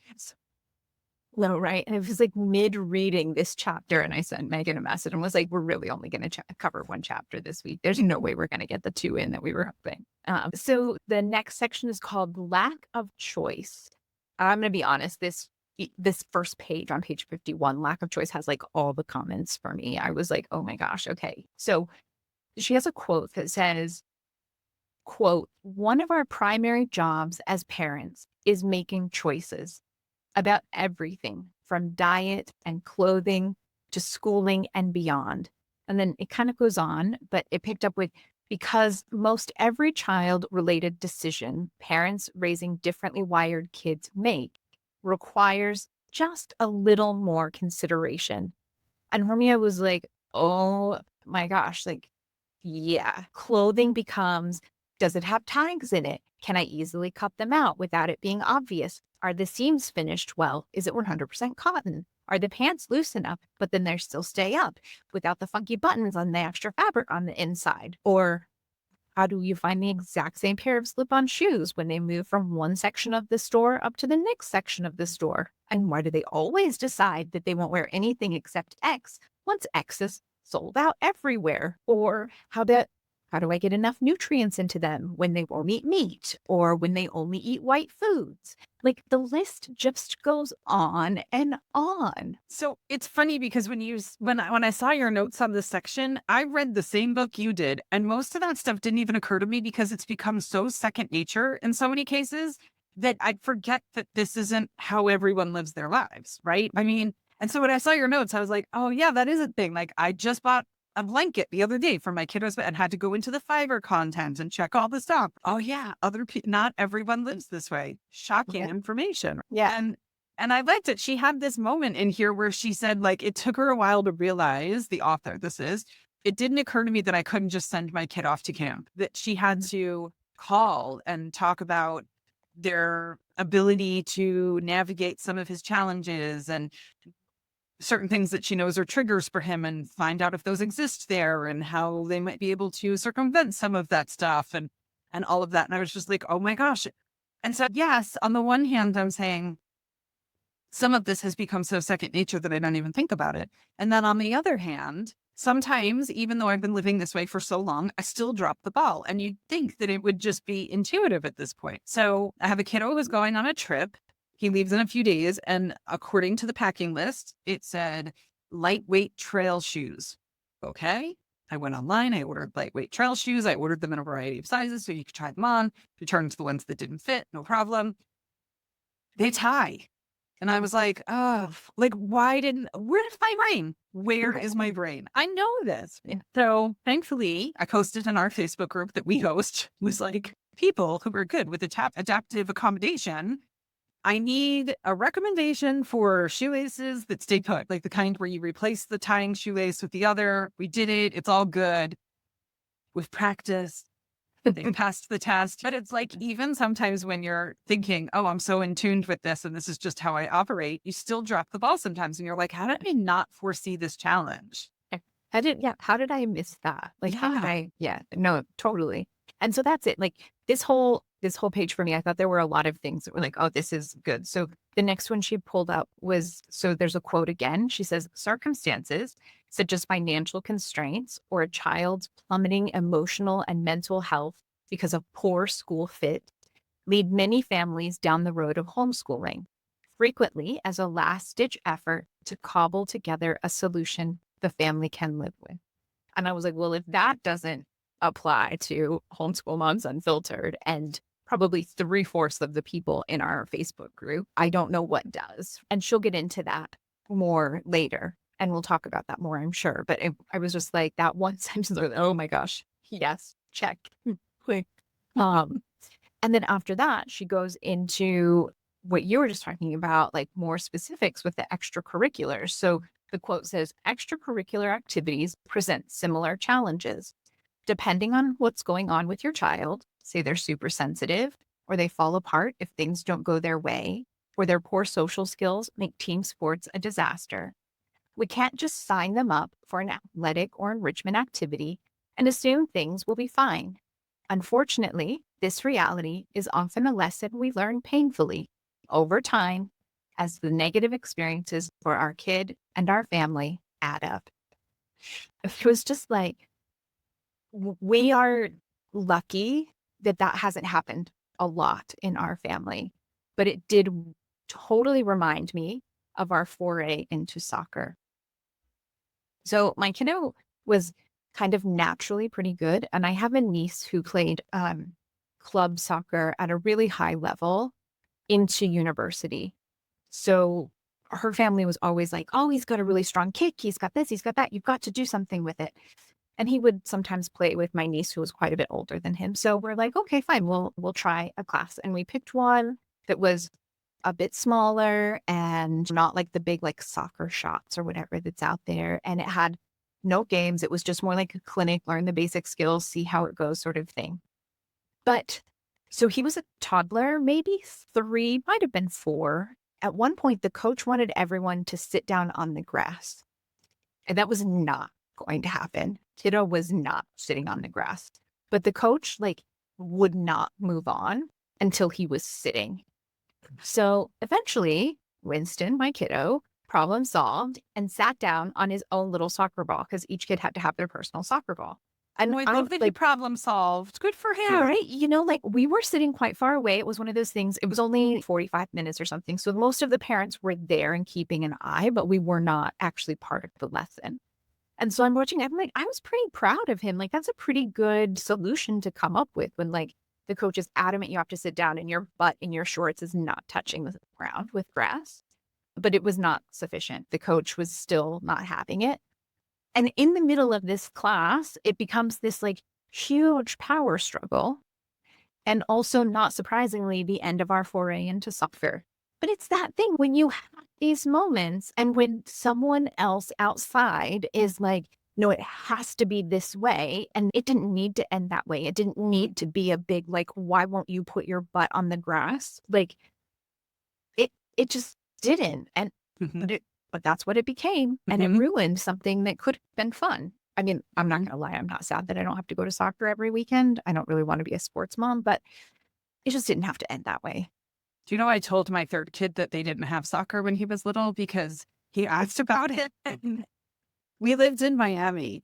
No, right. And it was like mid-reading this chapter, and I sent Meagan a message and was like, we're really only going to cover one chapter this week. There's no way we're going to get the 2 in that we were hoping. So the next section is called Lack of Choice. I'm going to be honest, this first page on page 51, Lack of Choice, has like all the comments for me. I was like, oh my gosh, okay. So she has a quote that says, quote, "One of our primary jobs as parents is making choices about everything from diet and clothing to schooling and beyond." And then it kind of goes on, but it picked up with, because most every child-related decision parents raising differently wired kids make requires just a little more consideration. And for me, I was like, oh my gosh, like, yeah, clothing becomes, does it have tags in it? Can I easily cut them out without it being obvious? Are the seams finished well? Is it 100% cotton? Are the pants loose enough, but then they still stay up without the funky buttons on the extra fabric on the inside? Or how do you find the exact same pair of slip-on shoes when they move from one section of the store up to the next section of the store? And why do they always decide that they won't wear anything except X once X is sold out everywhere? Or how do I get enough nutrients into them when they won't eat meat or when they only eat white foods? Like, the list just goes on and on. So it's funny because when I saw your notes on this section, I read the same book you did, and most of that stuff didn't even occur to me because it's become so second nature in so many cases that I'd forget that this isn't how everyone lives their lives, right? I mean, and so when I saw your notes, I was like, oh yeah, that is a thing. Like, I just bought a blanket the other day for my kiddos and had to go into the Fiverr content and check all the stuff. Oh yeah, other people, not everyone lives this way. Shocking information. Yeah. And I liked it. She had this moment in here where she said, like, it took her a while to realize, the author, it didn't occur to me that I couldn't just send my kid off to camp, that she had to call and talk about their ability to navigate some of his challenges and certain things that she knows are triggers for him, and find out if those exist there and how they might be able to circumvent some of that stuff and all of that. And I was just like, oh my gosh. And so, yes, on the one hand, I'm saying some of this has become so second nature that I don't even think about it. And then on the other hand, sometimes, even though I've been living this way for so long, I still drop the ball. And you'd think that it would just be intuitive at this point. So I have a kiddo who's going on a trip. He leaves in a few days, and according to the packing list, it said lightweight trail shoes. Okay. I went online. I ordered lightweight trail shoes. I ordered them in a variety of sizes so you could try them on, return to the ones that didn't fit. No problem. They tie. And I was like, oh, like, where's my brain? Where is my brain? I know this. So thankfully, I posted in our Facebook group that we host, was like, people who are good with adaptive accommodation. I need a recommendation for shoelaces that stay put, like the kind where you replace the tying shoelace with the other. We did it. It's all good. With practice, they passed the test. But it's like, even sometimes when you're thinking, oh, I'm so in tune with this and this is just how I operate, you still drop the ball sometimes. And you're like, how did I not foresee this challenge? How did I miss that? Like, how did I? Yeah, no, totally. And so that's it. Like, this whole page for me, I thought there were a lot of things that were like, oh, this is good. So the next one she pulled up was, so there's a quote again. She says, circumstances such as financial constraints or a child's plummeting emotional and mental health because of poor school fit, lead many families down the road of homeschooling, frequently as a last-ditch effort to cobble together a solution the family can live with. And I was like, well, if that doesn't apply to Homeschool Moms Unfiltered and probably three-fourths of the people in our Facebook group, I don't know what does. And she'll get into that more later. And we'll talk about that more, I'm sure. But I was just like, that one sentence, I was like, oh my gosh, yes, check. Quick. And then after that, she goes into what you were just talking about, like more specifics with the extracurriculars. So the quote says, extracurricular activities present similar challenges. Depending on what's going on with your child, say they're super sensitive, or they fall apart if things don't go their way, or their poor social skills make team sports a disaster. We can't just sign them up for an athletic or enrichment activity and assume things will be fine. Unfortunately, this reality is often a lesson we learn painfully over time as the negative experiences for our kid and our family add up. It was just like, we are lucky that that hasn't happened a lot in our family, but it did totally remind me of our foray into soccer. So my kiddo was kind of naturally pretty good. And I have a niece who played club soccer at a really high level into university. So her family was always like, oh, he's got a really strong kick. He's got this, he's got that. You've got to do something with it. And he would sometimes play with my niece who was quite a bit older than him. So we're like, okay, fine, we'll try a class. And we picked one that was a bit smaller and not like the big like soccer shots or whatever that's out there. And it had no games. It was just more like a clinic, learn the basic skills, see how it goes sort of thing. But so he was a toddler, maybe 3, might have been 4. At one point, the coach wanted everyone to sit down on the grass. And that was not going to happen. Kiddo was not sitting on the grass. But the coach would not move on until he was sitting. So eventually, Winston, my kiddo, problem solved and sat down on his own little soccer ball because each kid had to have their personal soccer ball. And I love that he problem solved. Good for him. yeah, right. We were sitting quite far away. It was one of those things. It was only 45 minutes or something. So most of the parents were there and keeping an eye, but we were not actually part of the lesson. And so I'm watching, I'm like, I was pretty proud of him. Like, that's a pretty good solution to come up with when the coach is adamant you have to sit down and your butt in your shorts is not touching the ground with grass. But it was not sufficient. The coach was still not having it. And in the middle of this class, it becomes this huge power struggle. And also, not surprisingly, the end of our foray into soccer. But it's that thing when you have these moments and when someone else outside is like, no, it has to be this way. And it didn't need to end that way. It didn't need to be a big, why won't you put your butt on the grass? It just didn't. And but that's what it became. And it ruined something that could have been fun. I mean, I'm not going to lie. I'm not sad that I don't have to go to soccer every weekend. I don't really want to be a sports mom, but it just didn't have to end that way. Do you know, I told my third kid that they didn't have soccer when he was little because he asked about it. And we lived in Miami.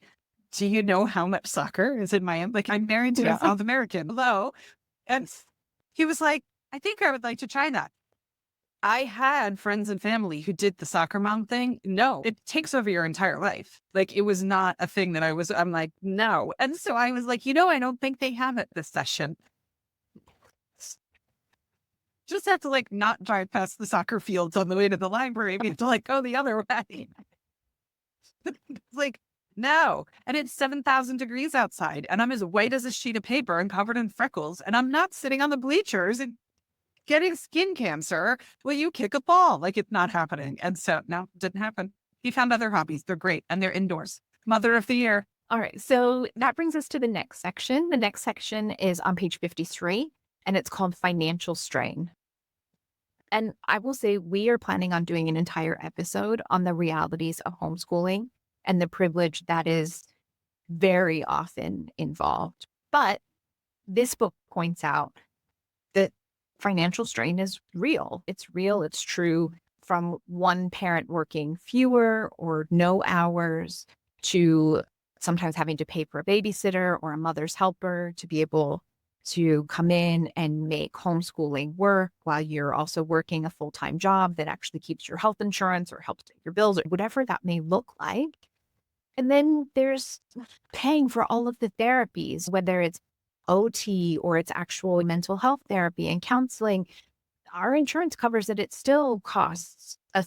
Do you know how much soccer is in Miami? I'm married to a South American. Hello. And he was like, I think I would like to try that. I had friends and family who did the soccer mom thing. No, it takes over your entire life. It was not a thing that I'm like, no. And so I was like, I don't think they have it this session. Just have to not drive past the soccer fields on the way to the library. We have to go the other way. No. And it's 7,000 degrees outside and I'm as white as a sheet of paper and covered in freckles. And I'm not sitting on the bleachers and getting skin cancer. Will you kick a ball? It's not happening. And so no, didn't happen. He found other hobbies. They're great. And they're indoors. Mother of the year. All right. So that brings us to the next section. The next section is on page 53 and it's called financial strain. And I will say we are planning on doing an entire episode on the realities of homeschooling and the privilege that is very often involved. But this book points out that financial strain is real. It's real. It's true from one parent working fewer or no hours to sometimes having to pay for a babysitter or a mother's helper to be able to come in and make homeschooling work while you're also working a full-time job that actually keeps your health insurance or helps pay your bills or whatever that may look like. And then there's paying for all of the therapies, whether it's OT or it's actual mental health therapy and counseling. Our insurance covers it. It still costs a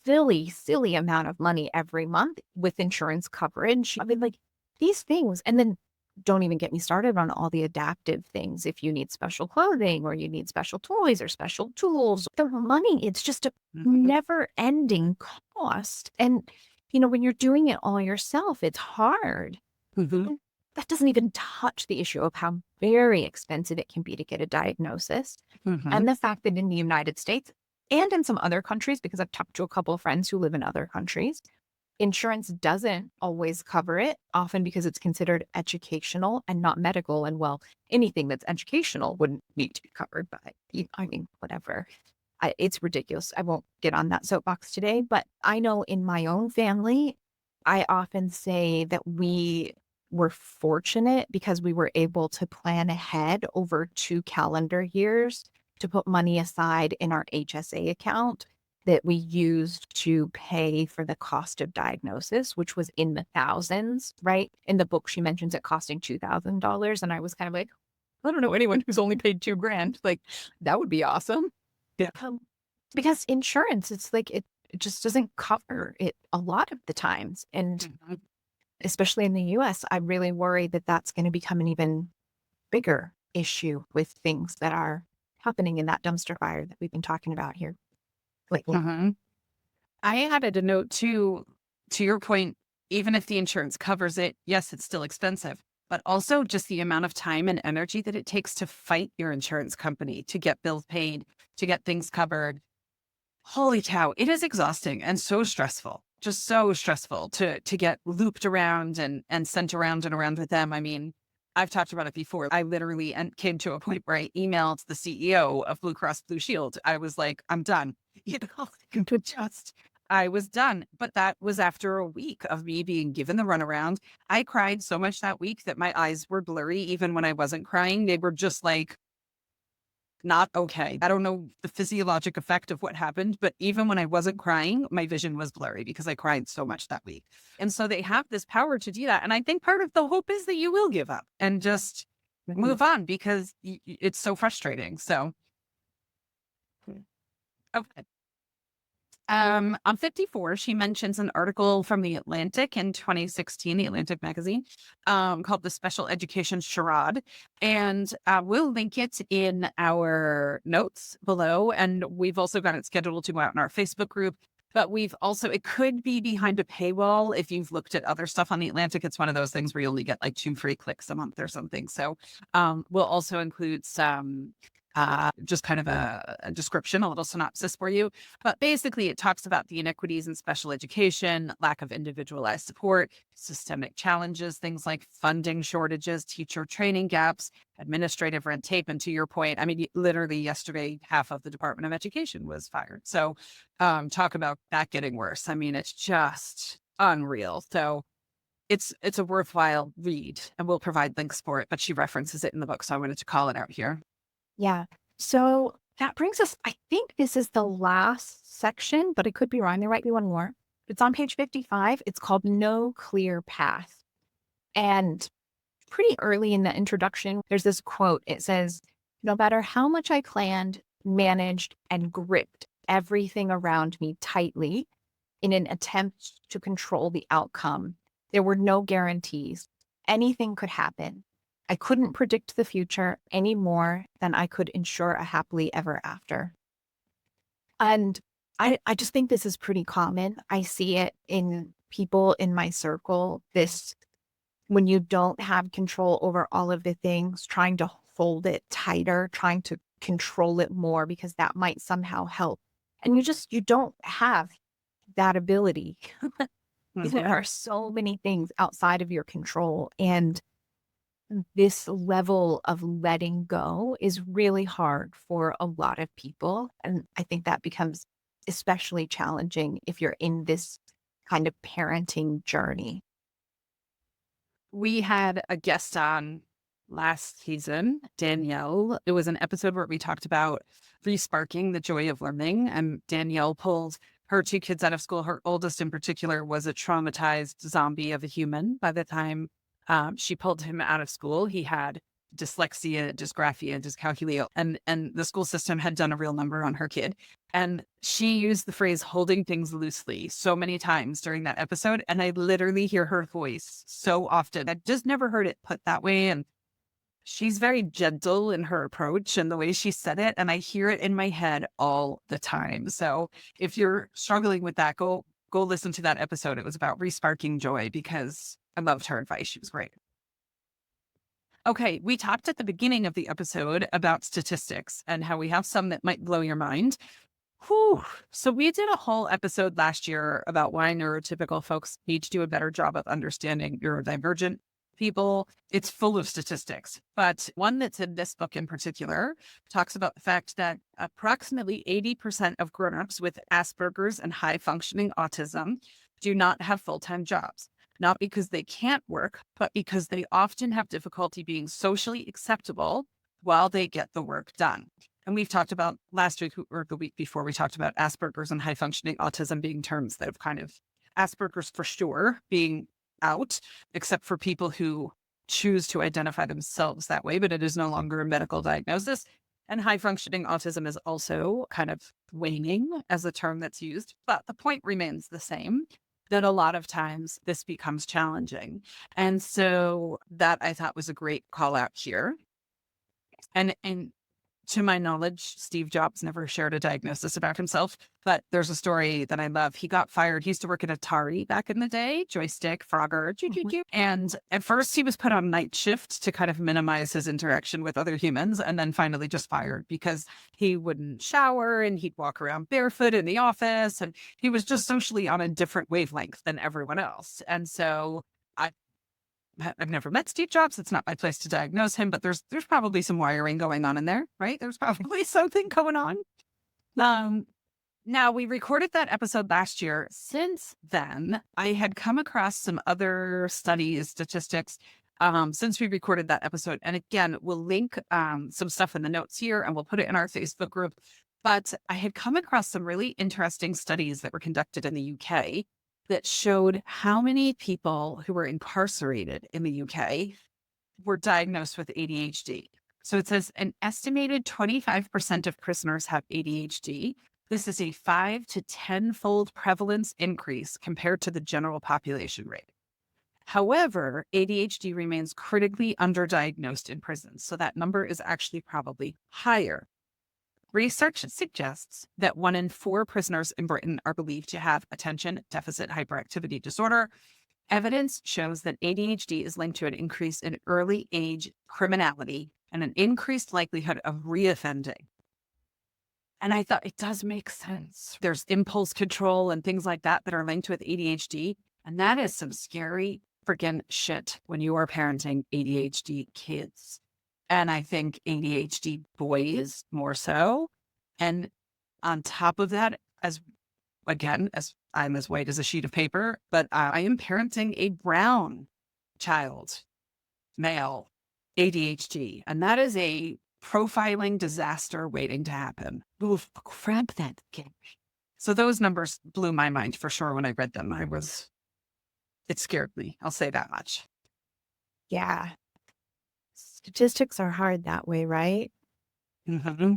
silly amount of money every month with insurance coverage. I mean, like these things. And then don't even get me started on all the adaptive things. If you need special clothing or you need special toys or special tools, the money, it's just a never ending cost. And, when you're doing it all yourself, it's hard. Mhm. That doesn't even touch the issue of how very expensive it can be to get a diagnosis. Mhm. And the fact that in the United States and in some other countries, because I've talked to a couple of friends who live in other countries, insurance doesn't always cover it, often because it's considered educational and not medical. And well, anything that's educational wouldn't need to be covered by, I mean, whatever. It's ridiculous. I won't get on that soapbox today, but I know in my own family, I often say that we were fortunate because we were able to plan ahead over 2 calendar years to put money aside in our HSA account that we used to pay for the cost of diagnosis, which was in the thousands, right? In the book, she mentions it costing $2,000. And I was kind of like, I don't know anyone who's only paid $2,000. Like, that would be awesome. Yeah. Because insurance, it's like it just doesn't cover it a lot of the times. And Mhm. especially in the US, I really worry that that's going to become an even bigger issue with things that are happening in that dumpster fire that we've been talking about here lately. Mhm. I added a note to your point, even if the insurance covers it, yes, it's still expensive, but also just the amount of time and energy that it takes to fight your insurance company, to get bills paid, to get things covered. Holy cow, it is exhausting and so stressful. Just so stressful to get looped around and sent around and around with them. I mean, I've talked about it before. I literally came to a point where I emailed the CEO of Blue Cross Blue Shield. I was like, I'm done. Just I was done. But that was after a week of me being given the runaround. I cried so much that week that my eyes were blurry. Even when I wasn't crying, they were just like, not okay. I don't know the physiologic effect of what happened, but even when I wasn't crying, my vision was blurry because I cried so much that week. And so they have this power to do that. And I think part of the hope is that you will give up and just move on because it's so frustrating. So, okay. I'm 54. She mentions an article from The Atlantic in 2016, The Atlantic magazine, called The Special Education Charade. And we'll link it in our notes below. And we've also got it scheduled to go out in our Facebook group. But we've also, it could be behind a paywall. If you've looked at other stuff on The Atlantic, it's one of those things where you only get like 2 free clicks a month or something. So we'll also include some just kind of a description, a little synopsis for you. But basically, it talks about the inequities in special education, lack of individualized support, systemic challenges, things like funding shortages, teacher training gaps, administrative red tape. And to your point, I mean, literally yesterday, half of the Department of Education was fired. So talk about that getting worse. I mean, it's just unreal. So it's a worthwhile read, and we'll provide links for it. But she references it in the book, so I wanted to call it out here. Yeah. So that brings us, I think this is the last section, but I could be wrong. There might be one more. It's on page 55. It's called No Clear Path. And pretty early in the introduction, there's this quote. It says, no matter how much I planned, managed, and gripped everything around me tightly in an attempt to control the outcome, there were no guarantees. Anything could happen. I couldn't predict the future any more than I could ensure a happily ever after. And I just think this is pretty common. I see it in people in my circle. This, when you don't have control over all of the things, trying to hold it tighter, trying to control it more because that might somehow help. And you don't have that ability. There are so many things outside of your control. And this level of letting go is really hard for a lot of people. And I think that becomes especially challenging if you're in this kind of parenting journey. We had a guest on last season, Danielle. It was an episode where we talked about resparking the joy of learning. And Danielle pulled her two kids out of school. Her oldest, in particular, was a traumatized zombie of a human. By the time she pulled him out of school, he had dyslexia, dysgraphia, dyscalculia, and the school system had done a real number on her kid. And she used the phrase holding things loosely so many times during that episode. And I literally hear her voice so often. I just never heard it put that way. And she's very gentle in her approach and the way she said it. And I hear it in my head all the time. So if you're struggling with that, go listen to that episode. It was about resparking joy because I loved her advice. She was great. Okay, we talked at the beginning of the episode about statistics and how we have some that might blow your mind. Whew. So we did a whole episode last year about why neurotypical folks need to do a better job of understanding neurodivergent people. It's full of statistics, but one that's in this book in particular talks about the fact that approximately 80% of grown-ups with Asperger's and high functioning autism do not have full-time jobs. Not because they can't work, but because they often have difficulty being socially acceptable while they get the work done. And we've talked about last week or the week before, we talked about Asperger's and high functioning autism being terms that have kind of Asperger's for sure being out, except for people who choose to identify themselves that way, but it is no longer a medical diagnosis. And high functioning autism is also kind of waning as a term that's used. But the point remains the same, that a lot of times this becomes challenging. And so that I thought was a great call out here. And to my knowledge, Steve Jobs never shared a diagnosis about himself, but there's a story that I love. He got fired. He used to work at Atari back in the day, joystick, Frogger, and at first he was put on night shift to kind of minimize his interaction with other humans, and then finally just fired because he wouldn't shower and he'd walk around barefoot in the office, and he was just socially on a different wavelength than everyone else. And so I've never met Steve Jobs. It's not my place to diagnose him, but there's probably some wiring going on in there, right? There's probably something going on. Now we recorded that episode last year. Since then, I had come across some other studies, statistics, since we recorded that episode. And again, we'll link some stuff in the notes here and we'll put it in our Facebook group. But I had come across some really interesting studies that were conducted in the UK that showed how many people who were incarcerated in the UK were diagnosed with ADHD. So it says an estimated 25% of prisoners have ADHD. This is a 5 to 10-fold prevalence increase compared to the general population rate. However, ADHD remains critically underdiagnosed in prisons. So that number is actually probably higher. Research suggests that 1 in 4 prisoners in Britain are believed to have attention deficit hyperactivity disorder. Evidence shows that ADHD is linked to an increase in early age criminality and an increased likelihood of reoffending. And I thought it does make sense. There's impulse control and things like that that are linked with ADHD. And that is some scary freaking shit when you are parenting ADHD kids. And I think ADHD boys more so. And on top of that, as I'm as white as a sheet of paper, but I am parenting a brown child, male, ADHD. And that is a profiling disaster waiting to happen. Oof, crap that game. So those numbers blew my mind for sure when I read them. It scared me. I'll say that much. Yeah. Statistics are hard that way, right? Mm-hmm.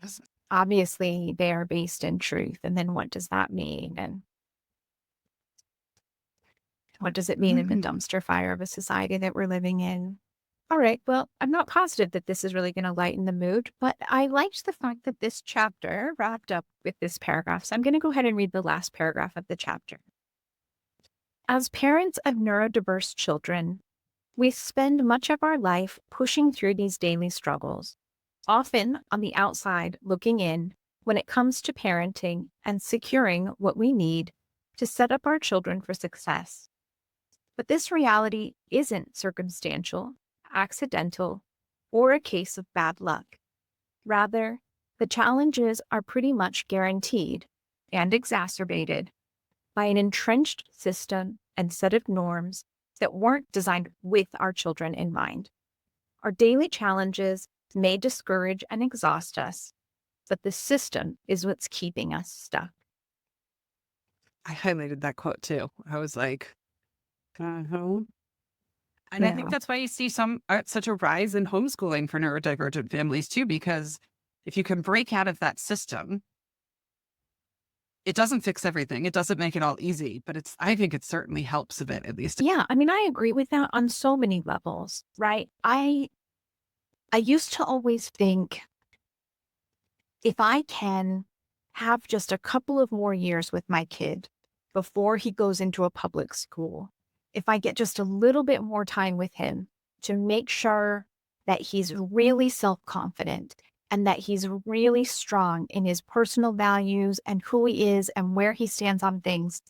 Yes. Obviously, they are based in truth. And then what does that mean? And what does it mean in the dumpster fire of a society that we're living in? All right. Well, I'm not positive that this is really going to lighten the mood, but I liked the fact that this chapter wrapped up with this paragraph. So I'm going to go ahead and read the last paragraph of the chapter. As parents of neurodiverse children, we spend much of our life pushing through these daily struggles, often on the outside looking in when it comes to parenting and securing what we need to set up our children for success. But this reality isn't circumstantial, accidental, or a case of bad luck. Rather, the challenges are pretty much guaranteed and exacerbated by an entrenched system and set of norms that weren't designed with our children in mind. Our daily challenges may discourage and exhaust us, but the system is what's keeping us stuck. I highlighted that quote too. I was like, uh-huh. And I think Yeah. that's why you see such a rise in homeschooling for neurodivergent families too, because if you can break out of that system, it doesn't fix everything. It doesn't make it all easy, but I think it certainly helps a bit, at least. Yeah, I mean, I agree with that on so many levels, right? I used to always think if I can have just a couple of more years with my kid before he goes into a public school, if I get just a little bit more time with him to make sure that he's really self-confident and that he's really strong in his personal values and who he is and where he stands on things,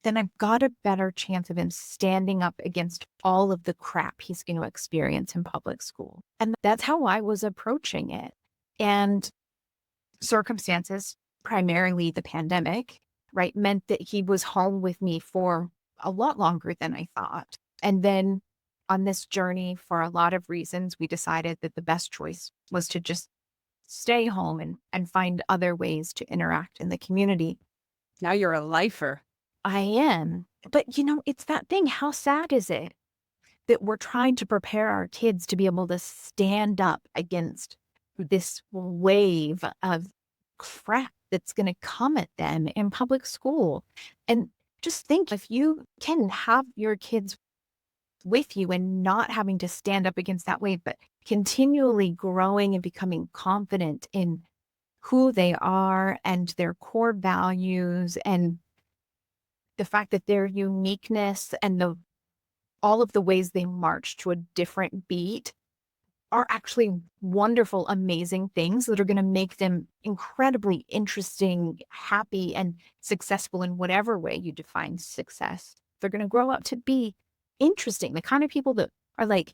then I've got a better chance of him standing up against all of the crap he's going to experience in public school. And that's how I was approaching it. And circumstances, primarily the pandemic, right, meant that he was home with me for a lot longer than I thought. And then on this journey, for a lot of reasons, we decided that the best choice was to just stay home and find other ways to interact in the community. Now you're a lifer. I am. But, it's that thing. How sad is it that we're trying to prepare our kids to be able to stand up against this wave of crap that's going to come at them in public school? And just think, if you can have your kids with you and not having to stand up against that wave, but continually growing and becoming confident in who they are and their core values and the fact that their uniqueness and all of the ways they march to a different beat are actually wonderful, amazing things that are going to make them incredibly interesting, happy, and successful in whatever way you define success. They're going to grow up to be interesting, the kind of people that are like,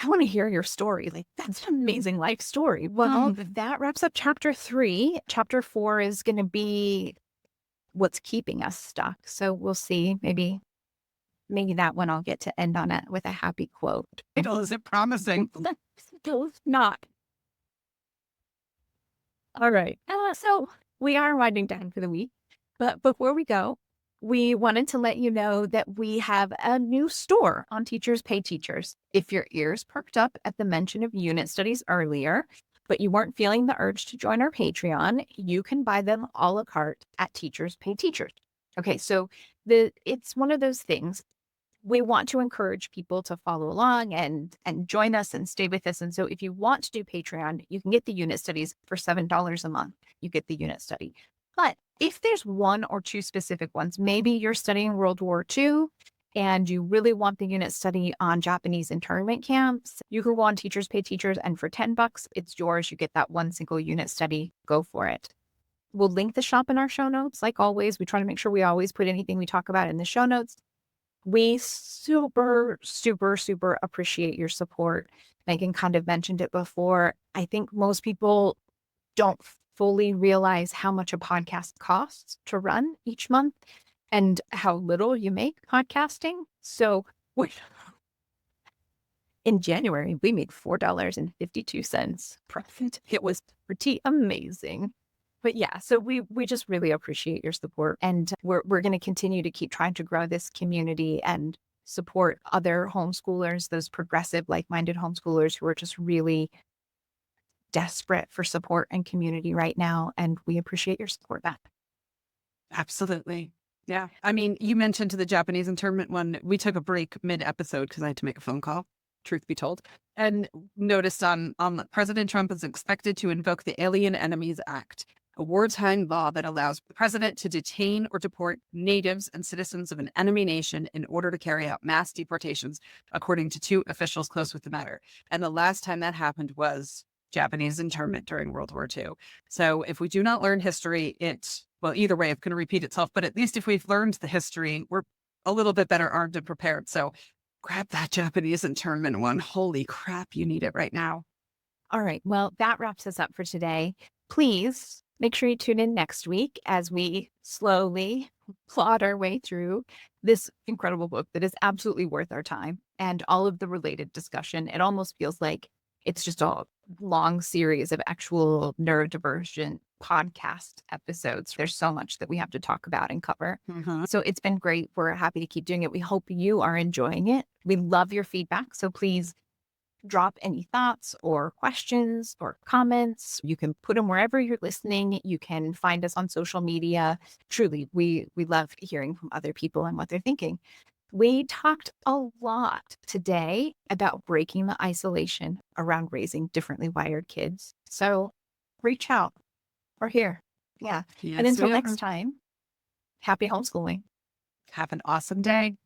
I want to hear your story. Like, that's an amazing life story. Well, that wraps up chapter 3. Chapter 4 is going to be what's keeping us stuck. So we'll see. Maybe that one I'll get to end on it with a happy quote. Is it promising? Not. All right. So we are winding down for the week. But before we go, we wanted to let you know that we have a new store on Teachers Pay Teachers. If your ears perked up at the mention of unit studies earlier, but you weren't feeling the urge to join our Patreon, you can buy them a la carte at Teachers Pay Teachers. Okay, so it's one of those things. We want to encourage people to follow along and join us and stay with us. And so if you want to do Patreon, you can get the unit studies for $7 a month. You get the unit study. But if there's one or two specific ones, maybe you're studying World War II and you really want the unit study on Japanese internment camps, you can go on Teachers Pay Teachers, and for $10, it's yours. You get that one single unit study. Go for it. We'll link the shop in our show notes. Like always, we try to make sure we always put anything we talk about in the show notes. We super, super, super appreciate your support. Meagan kind of mentioned it before. I think most people don't fully realize how much a podcast costs to run each month and how little you make podcasting. So in January, we made $4.52 profit. It was pretty amazing. But yeah, so we just really appreciate your support, and we're going to continue to keep trying to grow this community and support other homeschoolers, those progressive, like-minded homeschoolers who are just really desperate for support and community right now. And we appreciate your support, Beth. Absolutely. Yeah. I mean, you mentioned the Japanese internment one. We took a break mid-episode because I had to make a phone call, truth be told, and noticed on President Trump is expected to invoke the Alien Enemies Act, a wartime law that allows the president to detain or deport natives and citizens of an enemy nation in order to carry out mass deportations, according to 2 officials close with the matter. And the last time that happened was Japanese internment during World War II. So if we do not learn history, either way, it's going to repeat itself. But at least if we've learned the history, we're a little bit better armed and prepared. So grab that Japanese internment one. Holy crap, you need it right now. All right. Well, that wraps us up for today. Please make sure you tune in next week as we slowly plod our way through this incredible book that is absolutely worth our time and all of the related discussion. It almost feels like it's just a long series of actual neurodivergent podcast episodes. There's so much that we have to talk about and cover. Mhm. So it's been great. We're happy to keep doing it. We hope you are enjoying it. We love your feedback. So please drop any thoughts or questions or comments. You can put them wherever you're listening. You can find us on social media. Truly, we love hearing from other people and what they're thinking. We talked a lot today about breaking the isolation around raising differently wired kids. So reach out. We're here. Yeah. And Yes, until we next are. time, happy homeschooling. Have an awesome day.